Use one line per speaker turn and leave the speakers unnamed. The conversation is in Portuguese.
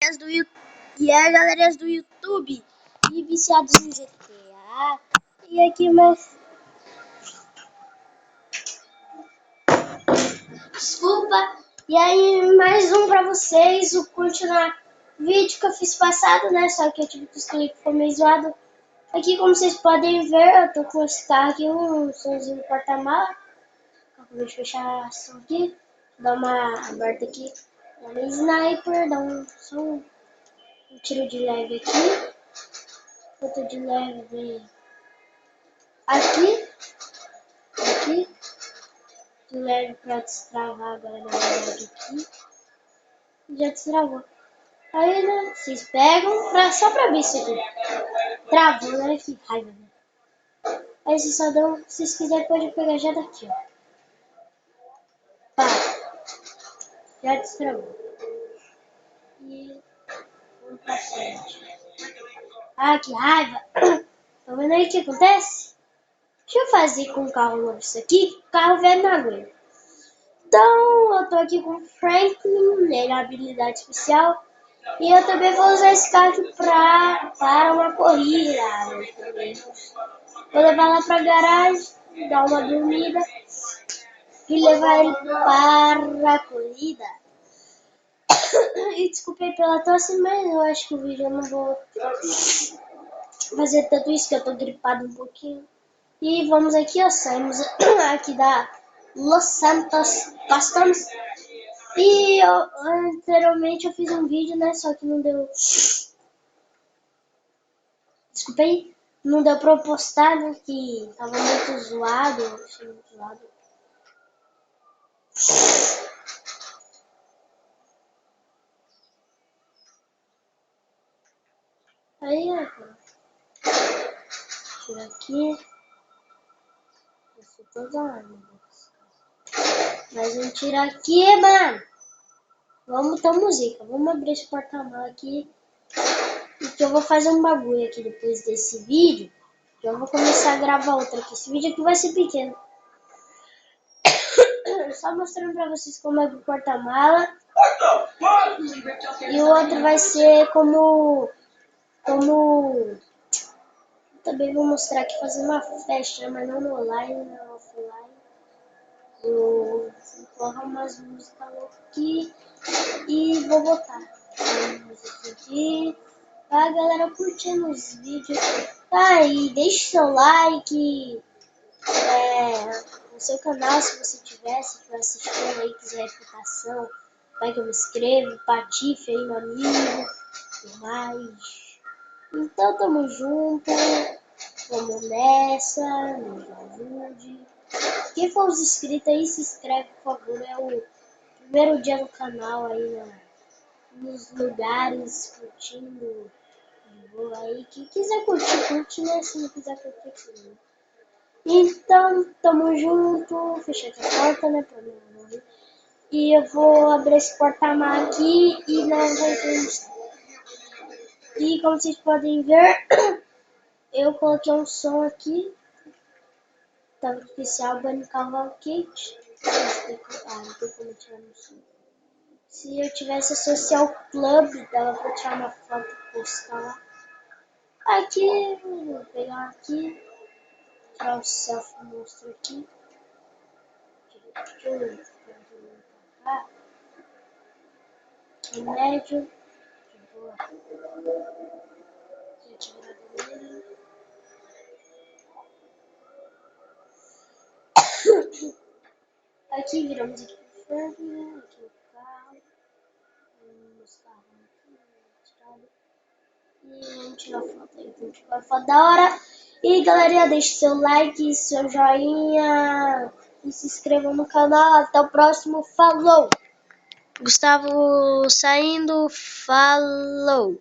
E aí, galerinhas do YouTube e viciados em GTA. E aqui mais. Desculpa. E aí, mais um pra vocês. O continuar vídeo que eu fiz passado, né? Só que eu tive que escolher que ficou meio zoado. Aqui, como vocês podem ver, eu tô com esse carro aqui, um somzinho no porta-mala. Acabei de fechar a som aqui. Dá uma aberta aqui. Dá uma sniper, dá um tiro de leve aqui. Outro de leve vem aqui, de leve pra destravar agora na verdade aqui. Já destravou. Aí, né, vocês pegam só pra ver isso aqui. Travou, né? Que raiva, né? Aí vocês só dão, se vocês quiserem pode pegar já daqui, ó. Pá, já destravou. E vamos pra frente. Ah, que raiva! Tá vendo aí o que acontece? Deixa eu fazer com o carro novo isso aqui, o carro velho não aguenta. Então, eu tô aqui com o Franklin, ele é habilidade especial. E eu também vou usar esse carro aqui para uma corrida. Vou levar lá pra garagem, dar uma dormida e levar ele para a corrida. E desculpe aí pela tosse, mas eu acho que o vídeo eu não vou fazer tanto isso, que eu tô gripado um pouquinho. E vamos aqui, ó, saímos aqui da Los Santos Customs. E anteriormente eu fiz um vídeo, né, só que não deu... Desculpa aí, não deu pra eu postar, né, que tava muito zoado, eu achei muito zoado. Aí, ó, tira aqui. Eu tô dando. Mais um tiro aqui, mano. Vamos ter música. Vamos abrir esse porta-mala aqui. E que eu vou fazer um bagulho aqui depois desse vídeo. Eu vou começar a gravar outro aqui. Esse vídeo aqui vai ser pequeno. Só mostrando pra vocês como abre o porta-mala. E o outro vai ser como... Também vou mostrar aqui fazendo uma festa, mas não no online, não offline. Vou colocar umas músicas loucas aqui e vou botar música aqui pra galera curtindo os vídeos. Tá, e deixe seu like no seu canal se você estiver assistindo aí, quiser reputação, vai que eu me inscrevo, patife aí no amigo e mais. Então tamo junto, vamos nessa, nos ajude. Quem for os inscritos aí, se inscreve, por favor. É o primeiro dia no canal aí, nos lugares, curtindo. Aí, quem quiser curtir, curte, né? Se não quiser curtir, curte. Então, tamo junto. Fechei essa porta, né? Pra não morrer. E eu vou abrir esse porta-malas aqui e nós vamos... E como vocês podem ver, eu coloquei um som aqui. Tava especial, Bunny Cavalcade. Não tem como tirar no som. Se eu tivesse a Social Club, dava pra tirar uma foto e postar lá. Aqui, vou pegar aqui. Tirar o selfie monstro aqui. Remédio. Aqui viramos aqui pro frente, aqui o carro. Os carros aqui, e vamos tirar foto aí, vamos tirar foto da hora. E galerinha, deixe seu like, seu joinha e se inscreva no canal. Até o próximo, falou! Gustavo saindo, falou!